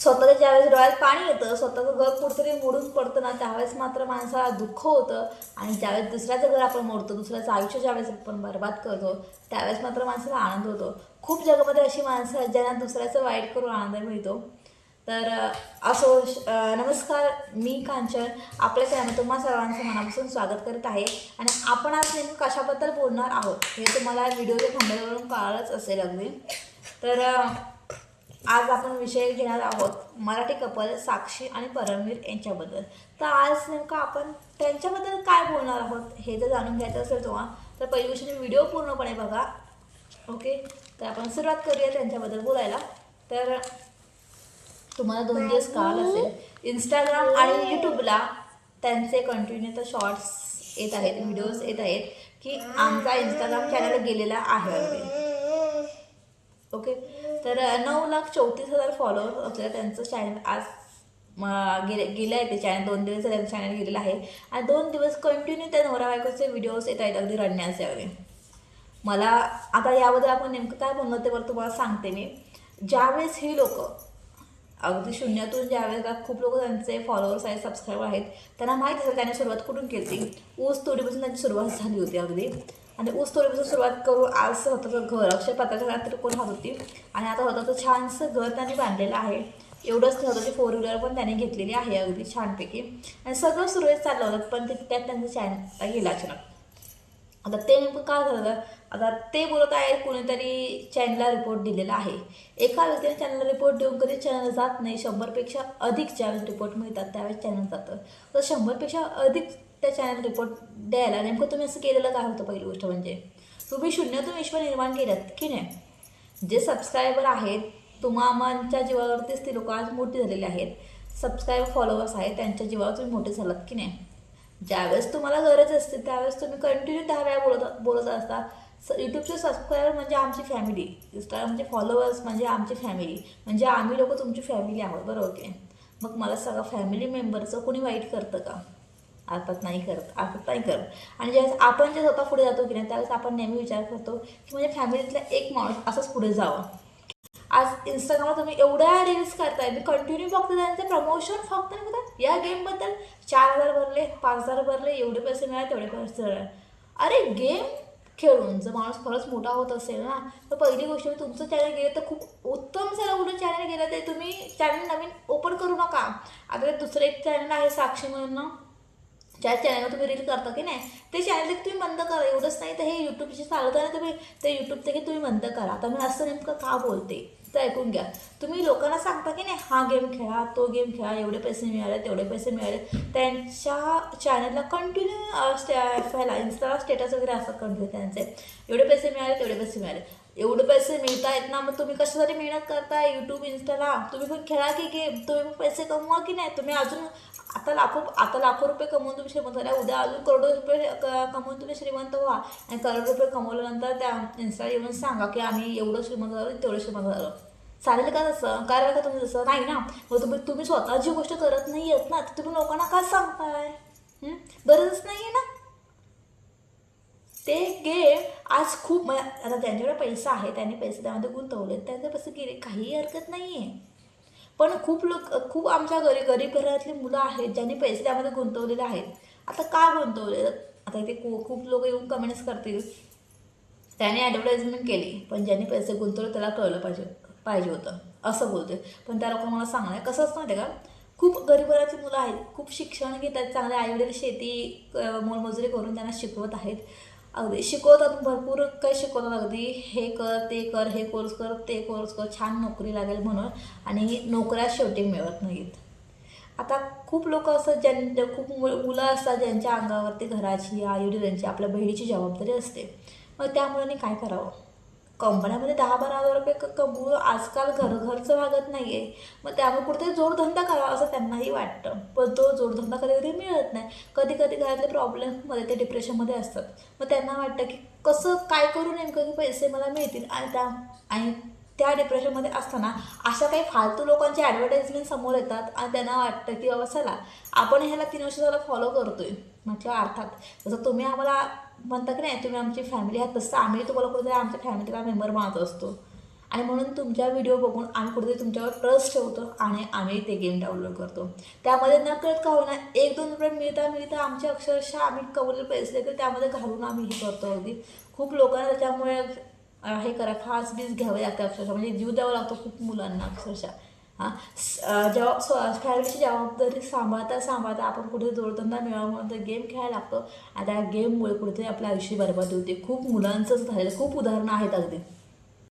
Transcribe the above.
स्वतःच्या ज्यावेळेस डोळ्यात पाणी येतं, स्वतःचं घर कुठेतरी मोडून पडतं ना, त्यावेळेस मात्र माणसाला दुःख होतं. आणि ज्यावेळेस दुसऱ्याचं घर आपण मोडतो, दुसऱ्याचं आयुष्य ज्यावेळेस आपण बर्बाद करतो, त्यावेळेस मात्र माणसाला आनंद होतो. खूप जगामध्ये अशी माणसं आहेत ज्यांना दुसऱ्याचं वाईट करून आनंद मिळतो. तर नमस्कार, मी कांचन आपल्या चॅनल तुम्हा सर्वांचं मनापासून स्वागत करत आहे. आणि आपण आज नेमकं कशाबद्दल बोलणार आहोत हे तुम्हाला व्हिडिओच्या थांबल्यावरून कळालंच असेल अगदी. तर आज आपण विषय घेणार आहोत मराठी कपल साक्षी आणि परमवीर यांच्याबद्दल. तर आज नेमकं आपण त्यांच्याबद्दल काय बोलणार आहोत हे जर जाणून घ्यायचं असेल तेव्हा तर पहिली गोष्ट व्हिडिओ पूर्णपणे बघा. ओके, तर आपण सुरुवात करूया त्यांच्याबद्दल बोलायला. तर तुम्हाला 2 दिवस कळालं असेल, इंस्टाग्राम आणि यूट्यूबला त्यांचे कंटिन्यू तर शॉर्ट्स येत आहेत, व्हिडिओज येत आहेत की आमचा इंस्टाग्राम चॅनल गेलेला आहे अगदी. ओके, तर 9,34,000 फॉलोअर्स असलेलं त्यांचं चॅनल आज गेलं आहे. ते चॅनल 2 दिवस त्यांचं चॅनल गेलेलं आहे. आणि 2 दिवस कंटिन्यू त्या नवरा बायकोचे व्हिडिओज येत आहेत अगदी रडण्याचे वगैरे. मला आता याबद्दल आपण नेमकं काय बोलणार ते बरं तुम्हाला सांगते मी. ज्यावेळेस ही लोक अगदी शून्यातून, ज्यावेळेस खूप लोक त्यांचे फॉलोअर्स आहेत, सबस्क्रायबर आहेत, त्यांना माहीत असेल त्याने सुरुवात कुठून केली. ऊस तोडीपासून त्यांची सुरुवात झाली होती अगदी. आणि ऊस तोडीपासून सुरुवात करून आज स्वतःचं घर अक्षय पात्राच्या घरात कोण राहत होती आणि आता स्वतःचं छानसं घर त्यांनी बांधलेलं आहे. एवढंच स्वतःची 4 व्हीलर पण त्याने घेतलेली आहे अगदी छानपैकी. आणि सगळं सुरळीत चाललं होतं, पण त्यात त्यांचं चॅनल गेला अचानक. आता ते नेमकं काय झालं, आता ते बोलत आहे कोणीतरी चॅनलला रिपोर्ट दिलेला आहे. एका व्यक्तीने चॅनलला रिपोर्ट देऊन कधी चॅनल जात नाही. 100पेक्षा अधिक ज्यावेळेस रिपोर्ट मिळतात त्यावेळेस चॅनल जातं. तर 100पेक्षा अधिक त्या चॅनल रिपोर्ट द्यायला नेमकं तुम्ही असं केलेलं काय होतं. पहिली गोष्ट म्हणजे तुम्ही शून्यातून विश्व निर्माण केलं की नाही. जे सबस्क्रायबर आहेत तुम्हाच्या जीवावरतीच ते लोक आज मोठी झालेले आहेत. सबस्क्रायबर फॉलोअर्स आहेत त्यांच्या जीवावर तुम्ही मोठे झालात की नाही. ज्यावेळेस तुम्हाला गरज असते त्यावेळेस तुम्ही कंटिन्यू 10 वेळा बोलत असता. यूट्यूबचे सबस्क्रायबर म्हणजे आमची फॅमिली, इंस्टाग्रामचे फॉलोअर्स म्हणजे आमची फॅमिली, म्हणजे आम्ही लोक तुमची फॅमिली आहोत, बरोबर की. मग मला सगळं फॅमिली मेंबरचं कोणी वाईट करतं का? अर्थात नाही करत, अर्थात नाही करत. आणि ज्यावेळेस आपण जे स्वतः पुढे जातो की नाही त्यावेळेस आपण नेहमी विचार करतो की म्हणजे फॅमिलीतला एक माणूस असंच पुढे जावं. आज इंस्टाग्रामला तुम्ही एवढ्या रील्स करताय, मी कंटिन्यू बघते त्यांचे प्रमोशन. फक्त नाही बघा या गेमबद्दल 4,000 भरले, 5,000 भरले, एवढे पैसे मिळाले, तेवढे पैसे मिळाले. अरे गेम खेळून जर माणूस खरंच मोठा होत असेल ना तर पहिली गोष्ट मी तुमचं चॅनल गेलं तर खूप उत्तम झालं. उलट चॅनल गेलं ते तुम्ही चॅनल नवीन ओपन करू नका. आता दुसरं एक चॅनल आहे साक्षी म्हणून ना, ज्या चॅनलवर तुम्ही रील करता की नाही ते चॅनल देखील तुम्ही बंद करा. एवढंच नाही तर हे यूट्यूबशी चालवत आहे ना तुम्ही, ते यूट्यूब देखील तुम्ही बंद करा. आता मी असं नेमकं का बोलते तर ऐकून घ्या. तुम्ही लोकांना सांगता की नाही हा गेम खेळा, तो गेम खेळा, एवढे पैसे मिळाले, तेवढे पैसे मिळाले. त्यांच्या चॅनलला कंटिन्यू इंस्टाला स्टेटस वगैरे असं कंटिन्यू त्यांचे एवढे पैसे मिळाले, तेवढे पैसे मिळाले. एवढे पैसे मिळत आहेत ना, मग तुम्ही कशासाठी मेहनत करताय यूट्यूब इंस्टाला. तुम्ही पण खेळा की गेम, तुम्ही पण पैसे कमवा की नाही. तुम्ही अजून आता लाखो रुपये कमवून तुम्ही श्रीमंत झाल्या, उद्या अजून करोडो रुपये कमवून तुम्ही श्रीमंत व्हा. आणि करोड रुपये कमवल्यानंतर त्या इन्स्टाला येऊन सांगा की आम्ही एवढं श्रीमंत झालो, तेवढं श्रीमंत झालो. चालेल का तसं? कारण का तुम्ही तसं नाही ना. मग तुम्ही स्वतः जी गोष्ट करत नाही आहेत ना तुम्ही लोकांना का सांगताय? गरजच नाही आहे ना. ते गेम आज खूप आता ज्यांच्याकडे पैसा आहे त्यांनी पैसे त्यामध्ये गुंतवले, त्यांचे पैसे गेले, काही हरकत नाही आहे. पण खूप आमच्या गरीब घरातली मुलं आहेत ज्यांनी पैसे त्यामध्ये गुंतवलेले आहेत. आता का गुंतवले? आता इथे खूप लोक येऊन कमेंट्स करतील त्याने ॲडव्हर्टाइजमेंट केली, पण ज्यांनी पैसे गुंतवले त्याला कळलं पाहिजे होतं असं बोलते. पण त्या लोकांना मला सांगणं आहे कसं असतं माहिती आहे का, खूप गरीब घरातली मुलं आहेत, खूप शिक्षण घेत आहेत, चांगले आईवडील शेती मोलमजुरी करून त्यांना शिकवत आहेत. अगदी शिकवतात, भरपूर काही शिकवतात. अगदी हे कर, ते कर, हे कोर्स कर, ते कोर्स कर, छान नोकरी लागेल म्हणून. आणि नोकऱ्या शेवटी मिळत नाहीत. आता खूप लोक असतात खूप मुलं असतात ज्यांच्या अंगावरती घराची, आईवडिलांची, आपल्या बहिणीची जबाबदारी असते. मग त्या मुलांनी काय करावं? कंपन्यामध्ये 10-12 हजार रुपये कमवून आजकाल घरचं भागत नाही आहे. मग त्यामुळे कुठेतरी जोडधंदा करावा असं त्यांनाही वाटतं, पण तो जोडधंदा कधी कधी मिळत नाही. कधी कधी घरातले प्रॉब्लेममध्ये ते डिप्रेशनमध्ये असतात. मग त्यांना वाटतं की कसं काय करू नेमकं की पैसे मला मिळतील. आणि त्या डिप्रेशनमध्ये असताना अशा काही फालतू लोकांची ॲडव्हर्टाइजमेंट समोर येतात आणि त्यांना वाटतं की बाबा चला आपण ह्याला 3 वर्ष झालं फॉलो करतोय. म्हटलं अर्थात जसं तुम्ही आम्हाला म्हणता की नाही तुम्ही आमची फॅमिली आहात, तसं आम्ही तुम्हाला कुठेतरी आमच्या फॅमिलीला मेंबर मानत असतो. आणि म्हणून तुमच्या व्हिडिओ बघून आम्ही कुठेतरी तुमच्यावर ट्रस्ट ठेवतो आणि आम्ही ते गेम डाउनलोड करतो. त्यामध्ये नकळत का होईना 1-2 रुपये मिळता आमचे अक्षरशः आम्ही कमवलेले पैसे देखील त्यामध्ये घालून आम्ही हे करतो. अगदी खूप लोकांना त्याच्यामुळे हे करा फास बीस घ्यावे लागते अक्षरशः, म्हणजे जीव द्यावा लागतो खूप मुलांना अक्षरशः. जेव्हा फॅमिलीची जबाबदारी सांभाळता आपण कुठे जोडधंदा मिळावा म्हणून तर गेम खेळायला लागतो आणि त्या गेममुळे कुठेतरी आपलं आयुष्य बरबाद होते. खूप मुलांचंच झालेलं, खूप उदाहरणं आहेत अगदी.